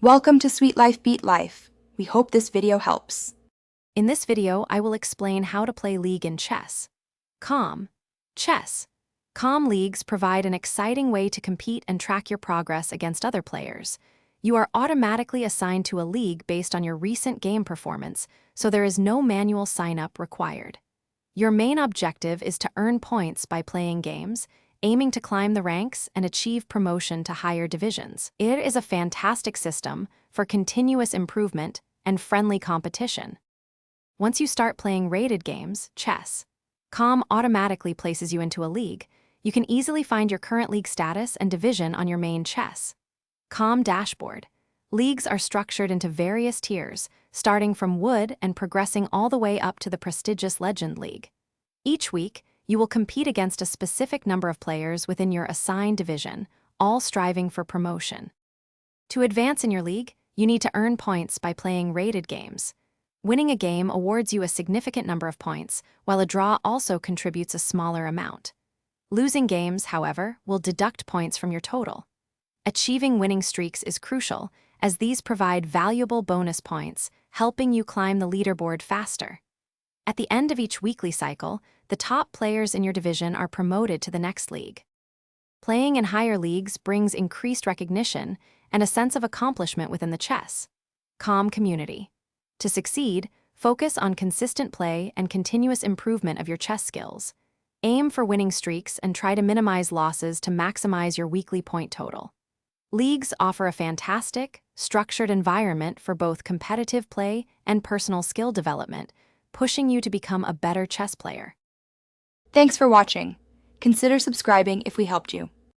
Welcome to Sweet Life Beat Life. We hope this video helps. In this video, I will explain how to play League in chess. Chess. Calm leagues provide an exciting way to compete and track your progress against other players. You are automatically assigned to a league based on your recent game performance, so there is no manual sign-up required. Your main objective is to earn points by playing games, aiming to climb the ranks and achieve promotion to higher divisions. It is a fantastic system for continuous improvement and friendly competition. Once you start playing rated games, chess, Calm automatically places you into a league. You can easily find your current league status and division on your main chess. Calm dashboard. Leagues are structured into various tiers, starting from Wood and progressing all the way up to the prestigious Legend League. Each week, you will compete against a specific number of players within your assigned division, all striving for promotion. To advance in your league, you need to earn points by playing rated games. Winning a game awards you a significant number of points, while a draw also contributes a smaller amount. Losing games, however, will deduct points from your total. Achieving winning streaks is crucial, as these provide valuable bonus points, helping you climb the leaderboard faster. At the end of each weekly cycle, the top players in your division are promoted to the next league. Playing in higher leagues brings increased recognition and a sense of accomplishment within the chess. Calm community. To succeed, focus on consistent play and continuous improvement of your chess skills. Aim for winning streaks and try to minimize losses to maximize your weekly point total. Leagues offer a fantastic, structured environment for both competitive play and personal skill development, pushing you to become a better chess player. Thanks for watching. Consider subscribing if we helped you.